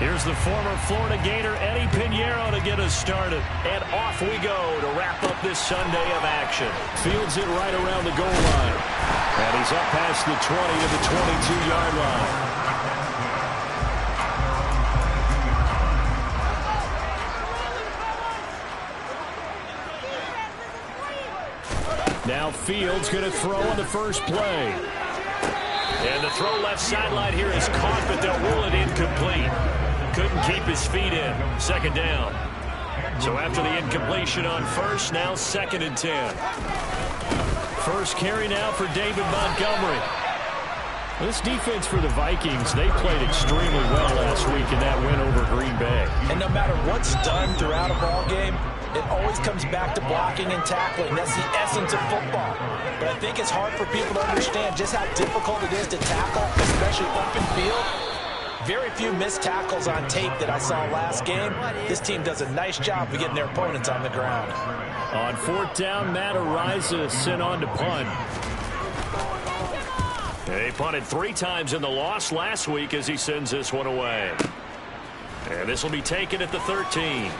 Here's the former Florida Gator, Eddie Pinheiro, to get us started. And off we go to wrap up this Sunday of action. Fields it right around the goal line. And he's up past the 20 to the 22-yard line. Now Fields going to throw on the first play. And the throw left sideline here is caught, but they'll rule it incomplete. Couldn't keep his feet in. Second down. So after the incompletion on first, now 2nd and 10. First carry now for David Montgomery. This defense for the Vikings, they played extremely well last week in that win over Green Bay. And no matter what's done throughout a ball game, it always comes back to blocking and tackling. That's the essence of football. But I think it's hard for people to understand just how difficult it is to tackle, especially open field. Very few missed tackles on tape that I saw last game. This team does a nice job of getting their opponents on the ground. On 4th down, Matt Araiza sent on to punt. They punted 3 times in the loss last week as he sends this one away. And this will be taken at the 13.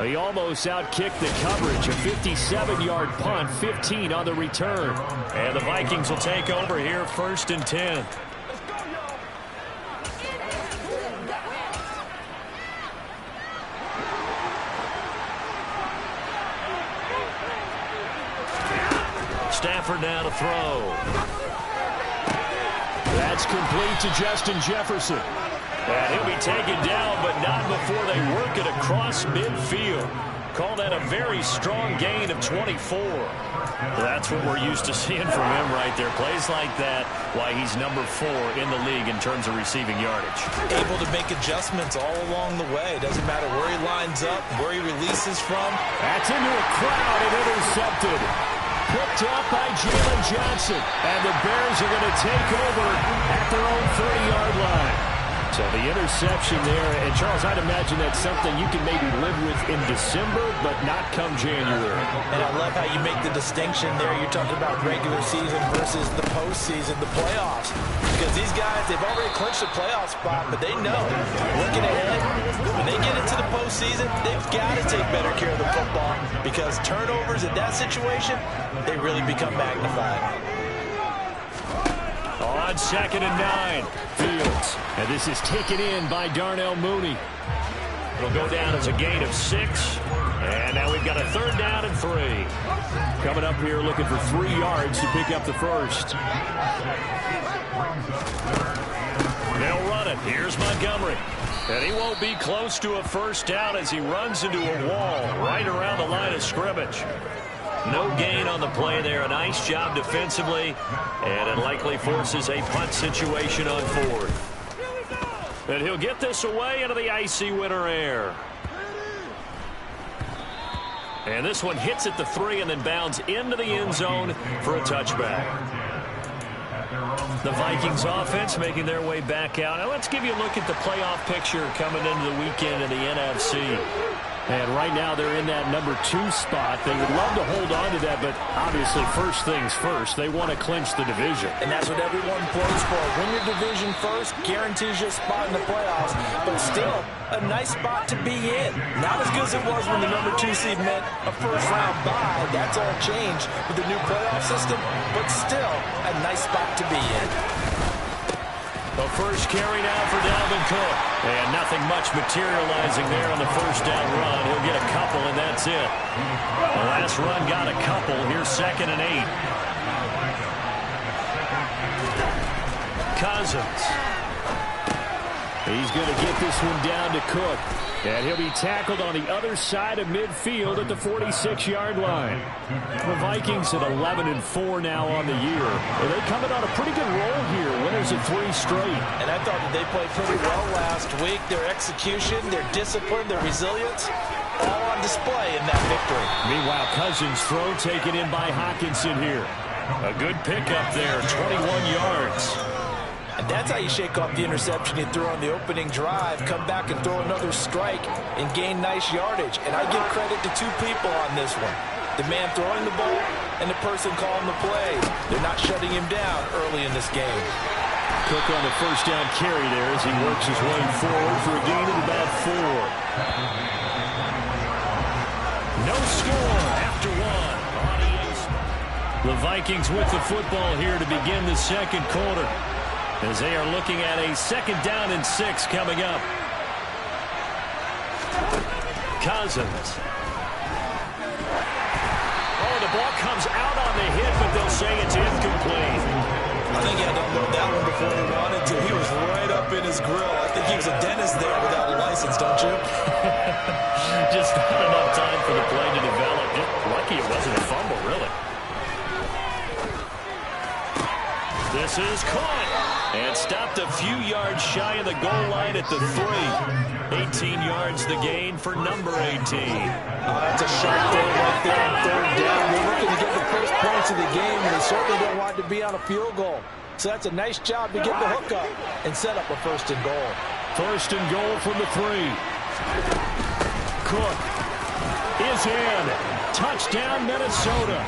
He almost outkicked the coverage. A 57-yard punt, 15 on the return. And the Vikings will take over here, 1st and 10. Stafford now to throw. That's complete to Justin Jefferson. And he'll be taken down, but not before they work it across midfield. Call that a very strong gain of 24. That's what we're used to seeing from him right there. Plays like that, why he's number 4 in the league in terms of receiving yardage. Able to make adjustments all along the way. Doesn't matter where he lines up, where he releases from. That's into a crowd and intercepted. Picked up by Jalen Johnson. And the Bears are going to take over at their own 30-yard line. So the interception there, and Charles, I'd imagine that's something you can maybe live with in December, but not come January. And I love how you make the distinction there. You're talking about regular season versus the postseason, the playoffs. Because these guys, they've already clinched a playoff spot, but they know, looking ahead, when they get into the postseason, they've got to take better care of the football because turnovers in that situation, they really become magnified. On 2nd and 9, Fields. And this is taken in by Darnell Mooney. It'll go down as a gain of 6. And now we've got a 3rd down and 3. Coming up here looking for 3 yards to pick up the first. They'll run it. Here's Montgomery. And he won't be close to a 1st down as he runs into a wall right around the line of scrimmage. No gain on the play there. A nice job defensively. And it likely forces a punt situation on 4th. And he'll get this away into the icy winter air. And this one hits at the 3 and then bounds into the end zone for a touchback. The Vikings offense making their way back out. Now let's give you a look at the playoff picture coming into the weekend in the NFC. And right now they're in that number 2 spot. They would love to hold on to that, but obviously first things first. They want to clinch the division. And that's what everyone plays for. Win your division first, guarantees you a spot in the playoffs, but still a nice spot to be in. Not as good as it was when the number 2 seed meant a first-round bye. That's all changed with the new playoff system, but still a nice spot to be in. The first carry now for Dalvin Cook. And nothing much materializing there on the 1st down run. He'll get a couple, and that's it. The last run got a couple. Here's 2nd and 8. Cousins. He's going to get this one down to Cook. And he'll be tackled on the other side of midfield at the 46-yard line. The Vikings at 11-4 now on the year. And they coming on a pretty good roll here. Winners of 3 straight. And I thought that they played pretty well last week. Their execution, their discipline, their resilience, all on display in that victory. Meanwhile, Cousins' throw taken in by Hockenson here. A good pickup there, 21 yards. And that's how you shake off the interception you threw on the opening drive, come back and throw another strike and gain nice yardage. And I give credit to 2 people on this one. The man throwing the ball and the person calling the play. They're not shutting him down early in this game. Cook on the first down carry there as he works his way forward for a gain of about 4. No score after 1. The Vikings with the football here to begin the second quarter as they are looking at a 2nd down and 6 coming up. Cousins. Oh, the ball comes out on the hit, but they'll say it's incomplete. I think he had to unload that one before he wanted to. He was right up in his grill. I think he was a dentist there without a license, don't you? Just not enough time for the play to develop. Just lucky it wasn't a fumble, really. This is caught and stopped a few yards shy of the goal line at the 3. 18 yards the gain for number 18. That's a sharp throw right there on 3rd down. They're looking to get the first points of the game, and they certainly don't want it to be on a field goal. So that's a nice job to get the hook up and set up a 1st and goal. 1st and goal from the 3. Cook is in. Touchdown, Minnesota.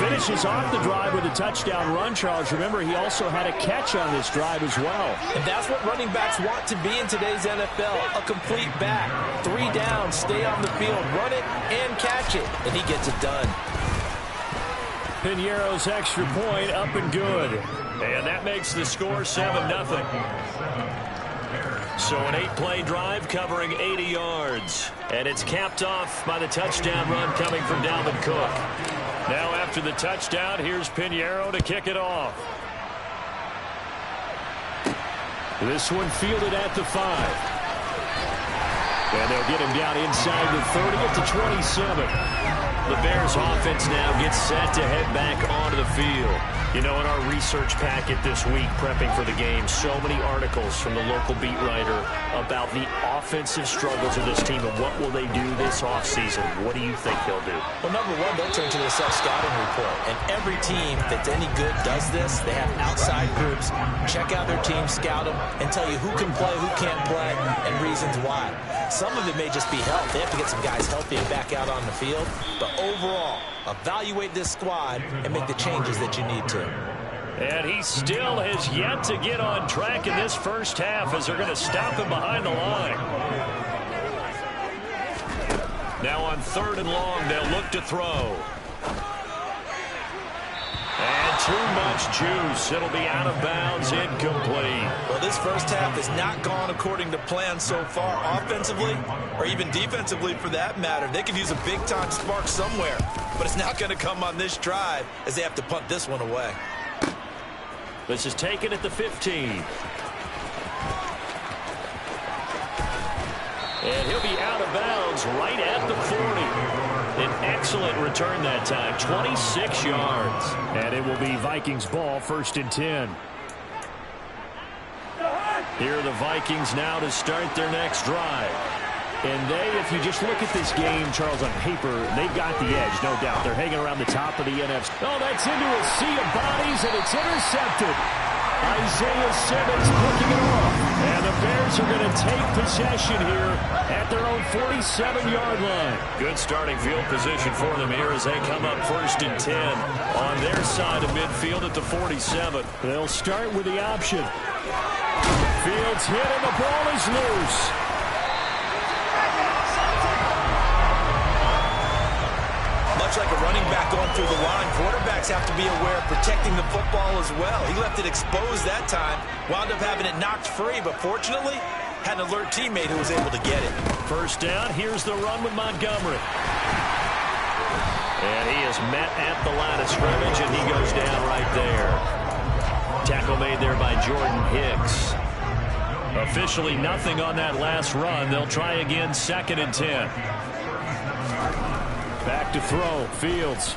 Finishes off the drive with a touchdown run, Charles. Remember, he also had a catch on this drive as well. And that's what running backs want to be in today's NFL, a complete back. 3 downs, stay on the field, run it, and catch it. And he gets it done. Piñeiro's extra point up and good. And that makes the score 7-0. So an 8-play drive covering 80 yards. And it's capped off by the touchdown run coming from Dalvin Cook. Now after the touchdown, here's Piñeiro to kick it off. This one fielded at the 5. And they'll get him down inside the 30 at the 27. The Bears offense now gets set to head back onto the field. You know, in our research packet this week, prepping for the game, so many articles from the local beat writer about the offensive struggles of this team and what will they do this offseason. What do you think they'll do? Well, number one, they'll turn to the self-scouting report. And every team that's any good does this. They have outside groups, check out their team, scout them, and tell you who can play, who can't play, and reasons why. Some of it may just be health. They have to get some guys healthy and back out on the field. But overall, evaluate this squad and make the changes that you need to. And he still has yet to get on track in this first half as they're going to stop him behind the line. Now on 3rd and long, they'll look to throw. And too much juice. It'll be out of bounds, incomplete. Well, this first half has not gone according to plan so far offensively or even defensively for that matter. They could use a big-time spark somewhere, but it's not going to come on this drive as they have to punt this one away. This is taken at the 15. And he'll be out of bounds right at the 40. An excellent return that time, 26 yards. And it will be Vikings ball, 1st and 10. Here are the Vikings now to start their next drive. And they, if you just look at this game, Charles, on paper, they've got the edge, no doubt. They're hanging around the top of the NFC. Oh, that's into a sea of bodies, and it's intercepted. Isaiah Simmons picking it off. And the Bears are going to take possession here at their own 47-yard line. Good starting field position for them here as they come up 1st and 10 on their side of midfield at the 47. They'll start with the option. Fields hit, and the ball is loose. Much like a running back going through the line, quarterbacks have to be aware of protecting the football as well. He left it exposed that time, wound up having it knocked free, but fortunately, had an alert teammate who was able to get it. 1st down, here's the run with Montgomery. And he is met at the line of scrimmage, and he goes down right there. Tackle made there by Jordan Hicks. Officially nothing on that last run. They'll try again, 2nd and 10. Back to throw, Fields.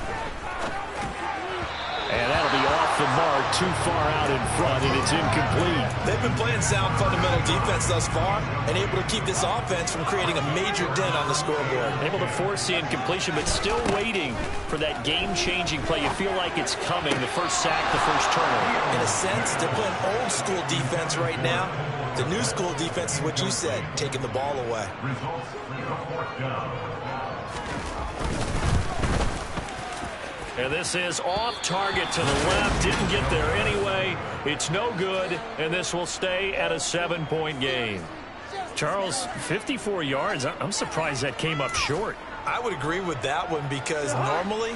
And that'll be off the mark, too far out in front, and it's incomplete. They've been playing sound fundamental defense thus far and able to keep this offense from creating a major dent on the scoreboard. Able to force the incompletion, but still waiting for that game-changing play. You feel like it's coming, the first sack, the first turnover. In a sense, they're playing old-school defense right now. The new school defense is what you said, taking the ball away. And this is off target to the left. Didn't get there anyway. It's no good, and this will stay at a 7-point game. Charles, 54 yards. I'm surprised that came up short. I would agree with that one because normally,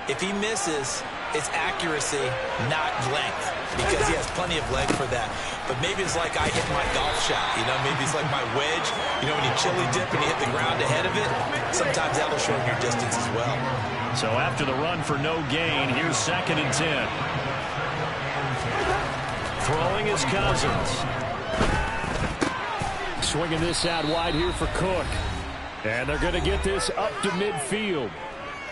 if he misses, it's accuracy, not length, because he has plenty of leg for that. But maybe it's like I hit my golf shot, maybe it's like my wedge. When you chili dip and you hit the ground ahead of it, sometimes that'll shorten your distance as well. So after the run for no gain, here's 2nd and 10. Throwing is Cousins. Swinging this out wide here for Cook. And they're going to get this up to midfield.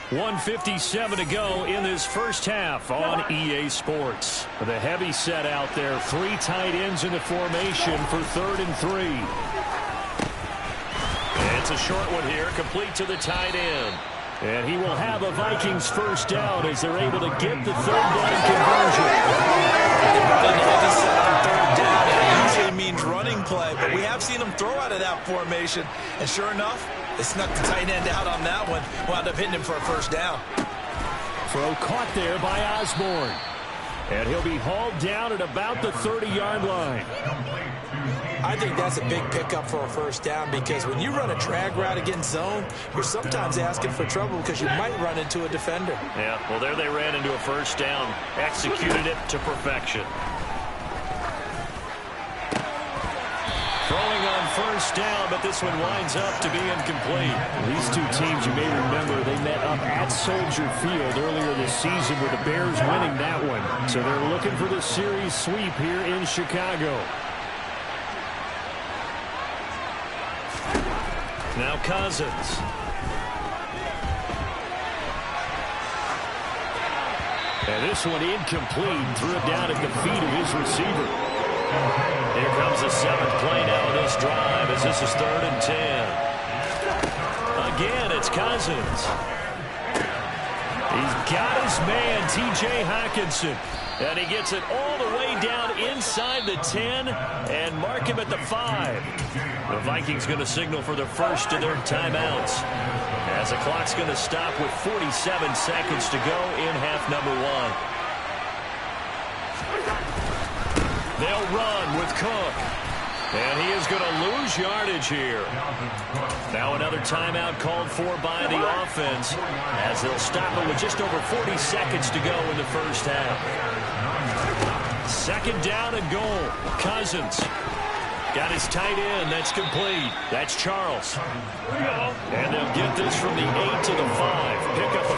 1:57 to go in this first half on EA Sports. The heavy set out there. 3 tight ends in the formation for 3rd and 3. It's a short one here, complete to the tight end. And he will have a Vikings first down as they're able to get the third down conversion. Heavy set on 3rd down. It usually means running play, but we have seen him throw out of that formation. And sure enough, they snuck the tight end out on that one. Wound up hitting him for a first down. Throw caught there by Osborne. And he'll be hauled down at about the 30-yard line. I think that's a big pickup for a first down because when you run a drag route against zone, you're sometimes asking for trouble because you might run into a defender. Yeah, well, there they ran into a first down. Executed it to perfection. Throwing on first down, but this one winds up to be incomplete. These two teams, you may remember, they met up at Soldier Field earlier this season with the Bears winning that one. So they're looking for the series sweep here in Chicago. Now Cousins. And this one incomplete. Threw it down at the feet of his receiver. Here comes the 7th play now of this drive as this is 3rd and 10. Again, it's Cousins. He's got his man, T.J. Hockenson. And he gets it all the way down inside the 10 and mark him at the 5. The Vikings going to signal for the first of their timeouts as the clock's going to stop with 47 seconds to go in half number 1. They'll run with Cook. And he is going to lose yardage here. Now another timeout called for by the offense as they'll stop it with just over 40 seconds to go in the first half. 2nd down and goal. Cousins got his tight end. That's complete. That's Charles. And they'll get this from the 8 to the 5. Pick up a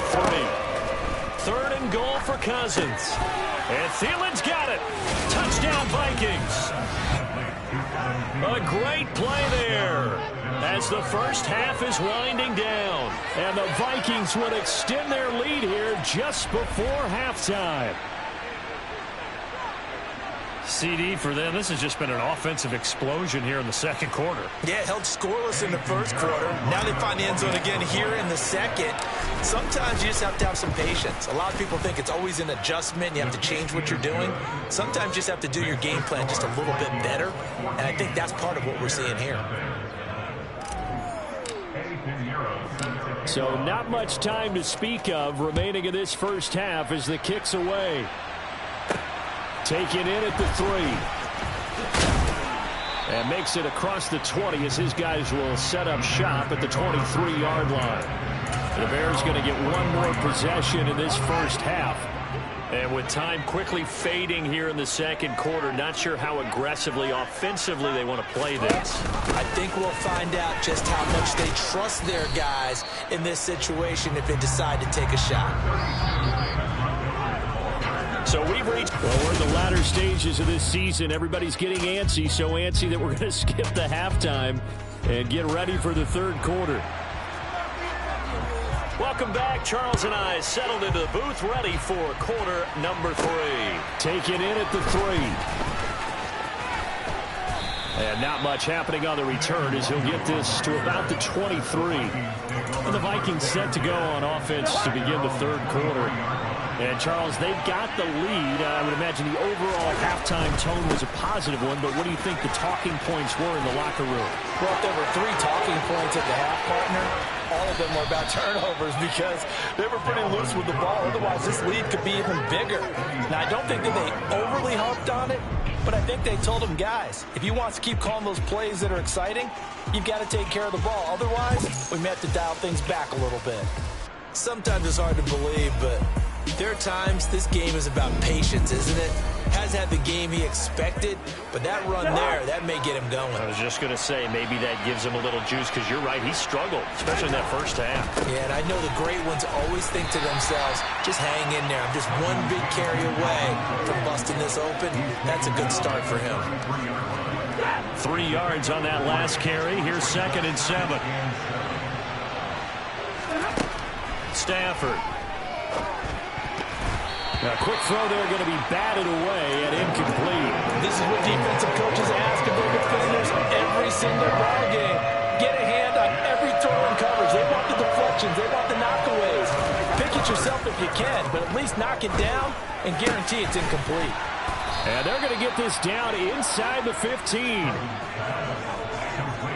3. 3rd and goal for Cousins. And Thielen's got it. Touchdown, Vikings. A great play there as the first half is winding down. And the Vikings would extend their lead here just before halftime. CD for them. This has just been an offensive explosion here in the 2nd quarter. Yeah, held scoreless in the 1st quarter. Now they find the end zone again here in the 2nd. Sometimes you just have to have some patience. A lot of people think it's always an adjustment. You have to change what you're doing. Sometimes you just have to do your game plan just a little bit better. And I think that's part of what we're seeing here. So not much time to speak of remaining in this first half as the kick's away. Taken in at the 3. And makes it across the 20 as his guys will set up shop at the 23-yard line. The Bears going to get one more possession in this first half. And with time quickly fading here in the 2nd quarter, not sure how aggressively, offensively they want to play this. I think we'll find out just how much they trust their guys in this situation if they decide to take a shot. So we've reached, well, we're in the latter stages of this season. Everybody's getting antsy, so antsy that we're going to skip the halftime and get ready for the 3rd quarter. Welcome back. Charles and I settled into the booth, ready for quarter number 3. Taken in at the 3. And not much happening on the return as he'll get this to about the 23. And the Vikings set to go on offense to begin the 3rd quarter. And, Charles, they've got the lead. I would imagine the overall halftime tone was a positive one, but what do you think the talking points were in the locker room? Well, if there were 3 talking points at the half, partner, all of them were about turnovers because they were pretty loose with the ball. Otherwise, this lead could be even bigger. Now, I don't think that they overly harped on it, but I think they told them, guys, if you want to keep calling those plays that are exciting, you've got to take care of the ball. Otherwise, we may have to dial things back a little bit. Sometimes it's hard to believe, but there are times this game is about patience, isn't it? Has had the game he expected, but that run there, that may get him going. I was just going to say, maybe that gives him a little juice, because you're right, he struggled, especially in that first half. Yeah, and I know the great ones always think to themselves, just hang in there. I'm just one big carry away from busting this open. That's a good start for him. 3 yards on that last carry. Here's 2nd and 7. Stafford. A quick throw there, going to be batted away and incomplete. This is what defensive coaches ask of their defenders every single ball game. Get a hand on every throw and coverage. They want the deflections. They want the knockaways. Pick it yourself if you can, but at least knock it down and guarantee it's incomplete. And they're going to get this down inside the 15.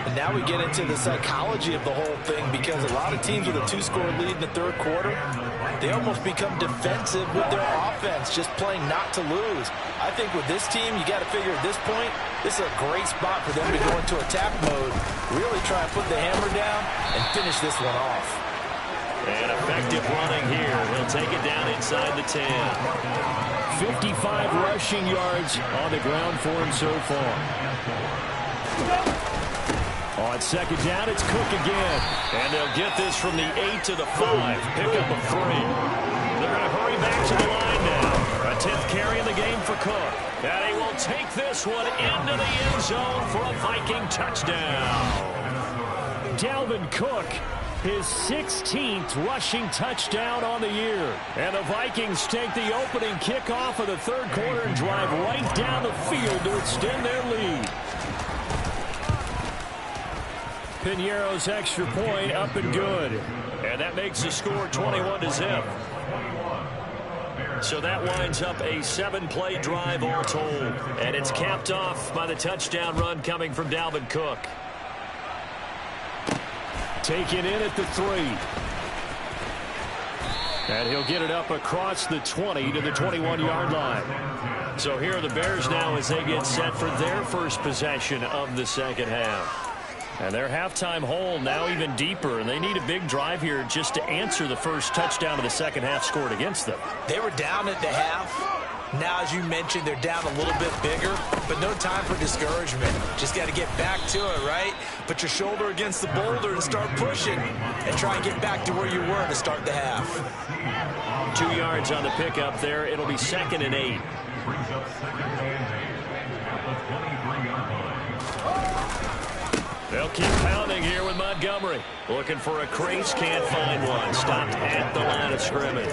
And now we get into the psychology of the whole thing, because a lot of teams with a 2-score lead in the third quarter, they almost become defensive with their offense, just playing not to lose. I think with this team, you got to figure at this point, this is a great spot for them to go into attack mode, really try and put the hammer down and finish this one off. And effective running here. He'll take it down inside the 10. 55 rushing yards on the ground for him so far. On 2nd down, it's Cook again. And they'll get this from the 8 to the 5. Pick up a 3. They're going to hurry back to the line now. A 10th carry in the game for Cook. And he will take this one into the end zone for a Viking touchdown. Dalvin Cook, his 16th rushing touchdown on the year. And the Vikings take the opening kickoff of the third quarter and drive right down the field to extend their lead. Piñeiro's extra point up and good. And that makes the score 21-0. So that winds up a 7-play drive all told. And it's capped off by the touchdown run coming from Dalvin Cook. Taken in at the 3. And he'll get it up across the 20 to the 21-yard line. So here are the Bears now as they get set for their first possession of the second half. And their halftime hole now even deeper, and they need a big drive here just to answer the first touchdown of the second half scored against them. They were down at the half. Now, as you mentioned, they're down a little bit bigger, but no time for discouragement. Just got to get back to it, right? Put your shoulder against the boulder and start pushing, and try and get back to where you were to start the half. 2 yards on the pickup there. It'll be 2nd and 8. They'll keep pounding here with Montgomery. Looking for a crease, can't find one. Stopped at the line of scrimmage.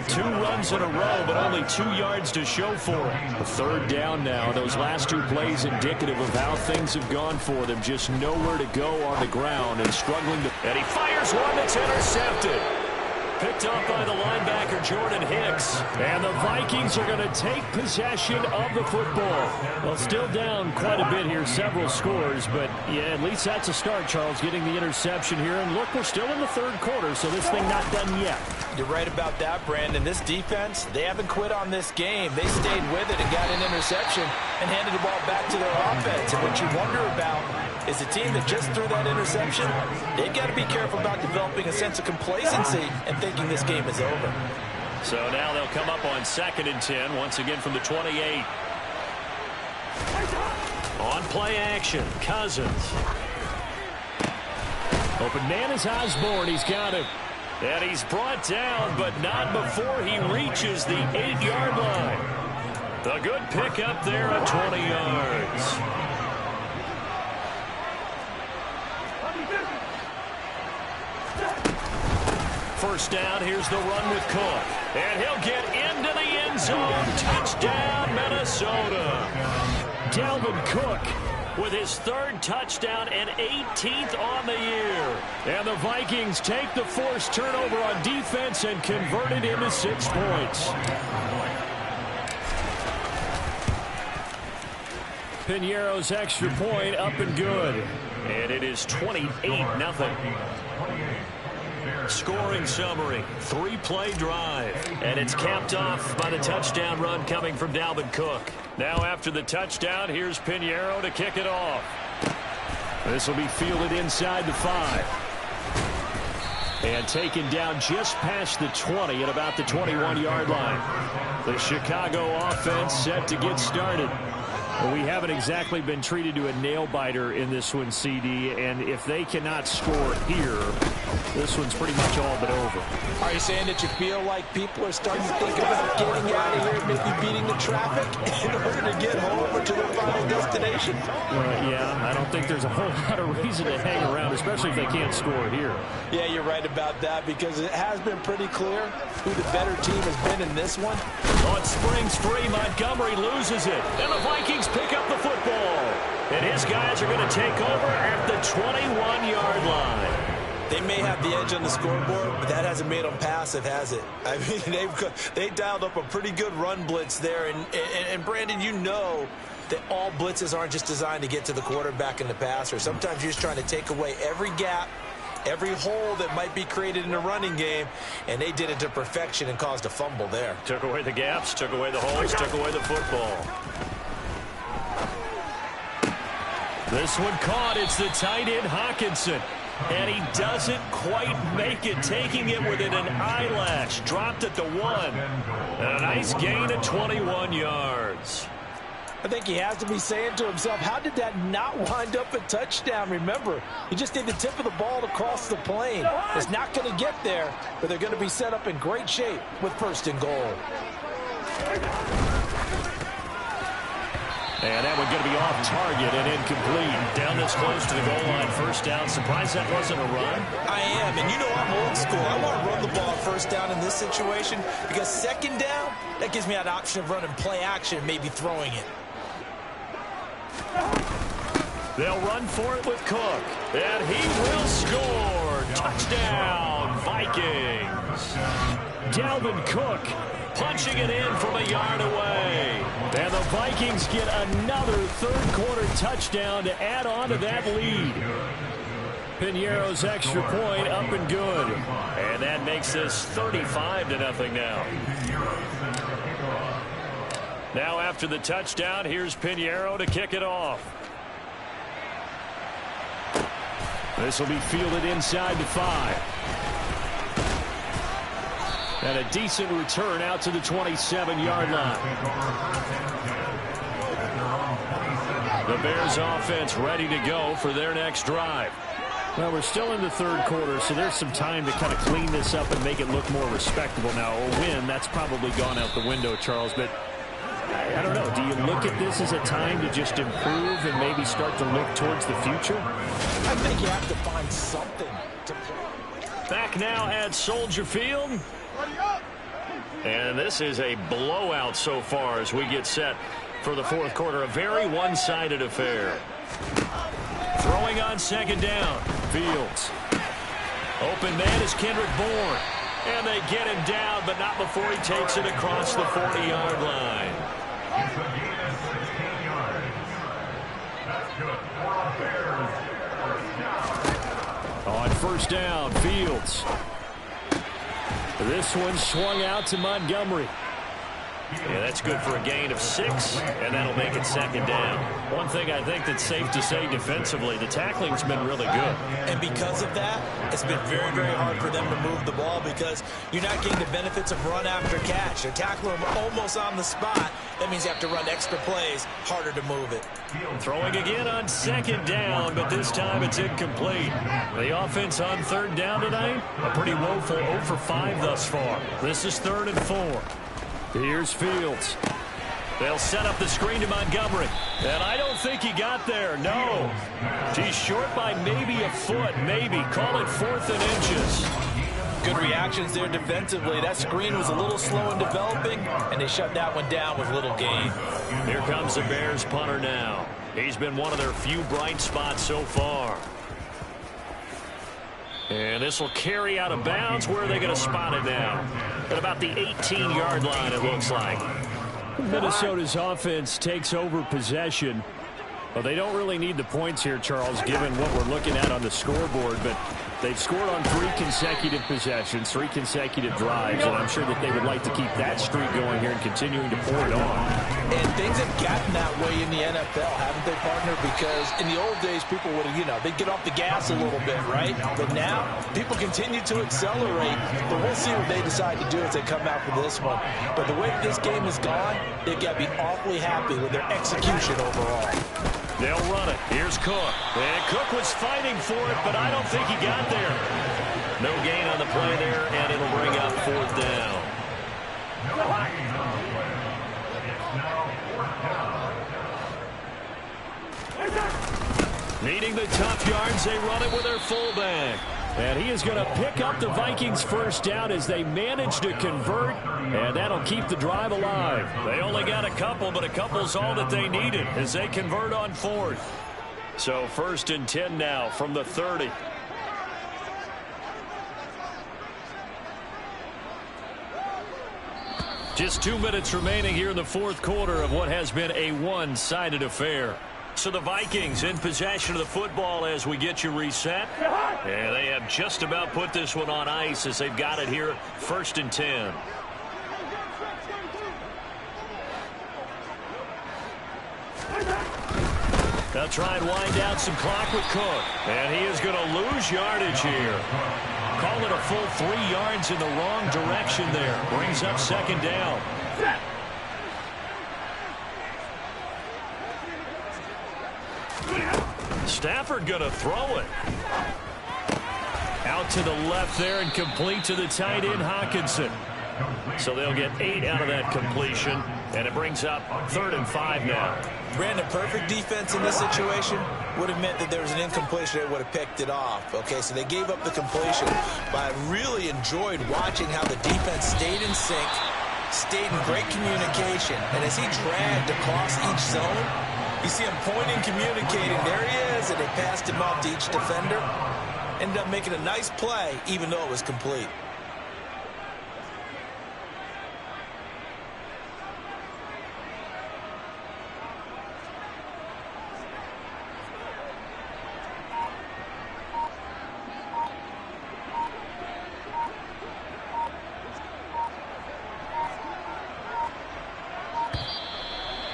2 runs in a row, but only 2 yards to show for it. 3rd down now. Those last 2 plays indicative of how things have gone for them. Just nowhere to go on the ground and struggling to... And he fires one that's intercepted. Picked up by the linebacker, Jordan Hicks. And the Vikings are going to take possession of the football. Well, still down quite a bit here, several scores. But, yeah, at least that's a start, Charles, getting the interception here. And, look, we're still in the third quarter, so this thing not done yet. You're right about that, Brandon. This defense, they haven't quit on this game. They stayed with it and got an interception and handed the ball back to their offense. And what you wonder about is a team that just threw that interception, they've got to be careful about developing a sense of complacency and thinking this game is over. So now they'll come up on 2nd and 10, once again from the 28. On play action, Cousins. Open man is Osborne. He's got it. And he's brought down, but not before he reaches the 8-yard line. The good pick up there at 20 yards. First down, here's the run with Cook. And he'll get into the end zone. Touchdown, Minnesota. Dalvin Cook, with his 3rd touchdown and 18th on the year. And the Vikings take the forced turnover on defense and convert it into 6 points. Piñeiro's extra point up and good. And it is 28-0. Scoring summary, 3-play drive. And it's capped off by the touchdown run coming from Dalvin Cook. Now after the touchdown, here's Piñeiro to kick it off. This will be fielded inside the 5. And taken down just past the 20 at about the 21-yard line. The Chicago offense set to get started. Well, we haven't exactly been treated to a nail-biter in this one, CD, and if they cannot score here, this one's pretty much all but over. Are you saying that you feel like people are starting to think about getting out of here, maybe beating the traffic in order to get home or to their final destination? Yeah, I don't think there's a whole lot of reason to hang around, especially if they can't score here. Yeah, you're right about that, because it has been pretty clear who the better team has been in this one. On Springs free, Montgomery loses it, and the Vikings pick up the football. And his guys are going to take over at the 21-yard line. They may have the edge on the scoreboard, but that hasn't made them passive, has it? I mean, they dialed up a pretty good run blitz there. And Brandon, you know that all blitzes aren't just designed to get to the quarterback and the passer. Sometimes you're just trying to take away every gap, every hole that might be created in the running game, and they did it to perfection and caused a fumble there. Took away the gaps, took away the holes, took away the football. This one caught. It's the tight end, Hockenson. And he doesn't quite make it, taking it within an eyelash. Dropped at the 1. And a nice gain of 21 yards. I think he has to be saying to himself, how did that not wind up a touchdown? Remember, you just need the tip of the ball to cross the plane. It's not going to get there, but they're going to be set up in great shape with 1st and goal. And that one going to be off target and incomplete. Down this close to the goal line, 1st down. Surprised that wasn't a run? I am, and you know I'm old school. I want to run the ball 1st down in this situation, because 2nd down, that gives me an option of running play action and maybe throwing it. They'll run for it with Cook. And he will score. Touchdown, Vikings. Dalvin Cook punching it in from a yard away. And the Vikings get another 3rd quarter touchdown to add on to that lead. Piñeiro's extra point up and good. And that makes this 35-0 now. Now after the touchdown, here's Piñeiro to kick it off. This will be fielded inside the 5. And a decent return out to the 27-yard line. The Bears offense ready to go for their next drive. Well, we're still in the 3rd quarter, so there's some time to kind of clean this up and make it look more respectable now. A win, that's probably gone out the window, Charles, but I don't know. Do you look at this as a time to just improve and maybe start to look towards the future? I think you have to find something to play. Back now at Soldier Field. And this is a blowout so far as we get set for the 4th quarter. A very one-sided affair. Throwing on 2nd down. Fields. Open man is Kendrick Bourne. And they get him down, but not before he takes it across the 40-yard line. On 1st down, Fields. This one swung out to Montgomery. Yeah, that's good for a gain of 6, and that'll make it 2nd down. One thing I think that's safe to say defensively, the tackling's been really good. And because of that, it's been very, very hard for them to move the ball, because you're not getting the benefits of run after catch. They're tackling them almost on the spot. That means you have to run extra plays, harder to move it. Throwing again on 2nd down, but this time it's incomplete. The offense on 3rd down tonight, a pretty woeful 0 for 5 thus far. This is 3rd and 4. Here's Fields. They'll set up the screen to Montgomery. And I don't think he got there. No. He's short by maybe a foot, maybe. Call it 4th and inches. Good reactions there defensively. That screen was a little slow in developing, and they shut that one down with little gain. Here comes the Bears punter now. He's been one of their few bright spots so far. And this will carry out of bounds. Where are they going to spot it now? At about the 18-yard line, it looks like. Minnesota's offense takes over possession. Well, they don't really need the points here, Charles, given what we're looking at on the scoreboard. But they've scored on 3 consecutive possessions, 3 consecutive drives, and I'm sure that they would like to keep that streak going here and continuing to pour it on. And things have gotten that way in the NFL, haven't they, partner? Because in the old days, people would, they'd get off the gas a little bit, right? But now, people continue to accelerate. But we'll see what they decide to do as they come out for this one. But the way this game has gone, they've got to be awfully happy with their execution overall. They'll run it. Here's Cook. And Cook was fighting for it, but I don't think he got there. No gain on the play there, and it'll bring up 4th down. Needing the tough yards, they run it with their fullback. And he is going to pick up the Vikings' first down as they manage to convert, and that'll keep the drive alive. They only got a couple, but a couple's all that they needed as they convert on 4th. So 1st and 10 now from the 30. Just 2 minutes remaining here in the 4th quarter of what has been a one-sided affair. So the Vikings in possession of the football as we get you reset. And they have just about put this one on ice as they've got it here 1st and 10. They'll try and wind down some clock with Cook. And he is going to lose yardage here. Call it a full 3 yards in the wrong direction there. Brings up 2nd down. Stafford going to throw it. Out to the left there and complete to the tight end, Hockenson. So they'll get 8 out of that completion, and it brings up 3rd and 5 now. Brandon, perfect defense in this situation would have meant that there was an incompletion that would have picked it off. Okay, so they gave up the completion, but I really enjoyed watching how the defense stayed in sync, stayed in great communication, and as he dragged across each zone, you see him pointing, communicating. There he is, and they passed him off to each defender. Ended up making a nice play, even though it was complete.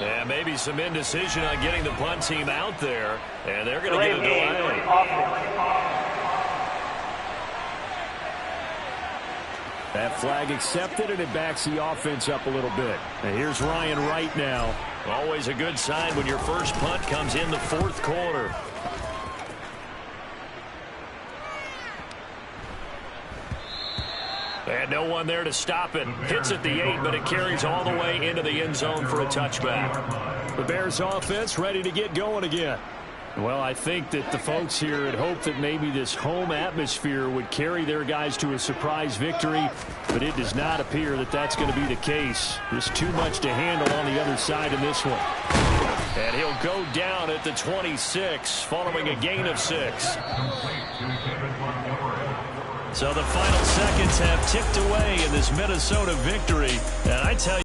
And maybe some indecision on getting the punt team out there. And they're going to get a delay. That flag accepted, and it backs the offense up a little bit. And here's Ryan Wright now. Always a good sign when your first punt comes in the 4th quarter. And no one there to stop it. Hits at the 8, but it carries all the way into the end zone for a touchback. The Bears offense ready to get going again. Well, I think that the folks here had hoped that maybe this home atmosphere would carry their guys to a surprise victory, but it does not appear that that's going to be the case. There's too much to handle on the other side in this one. And he'll go down at the 26 following a gain of 6. So the final seconds have ticked away in this Minnesota victory. And I tell you,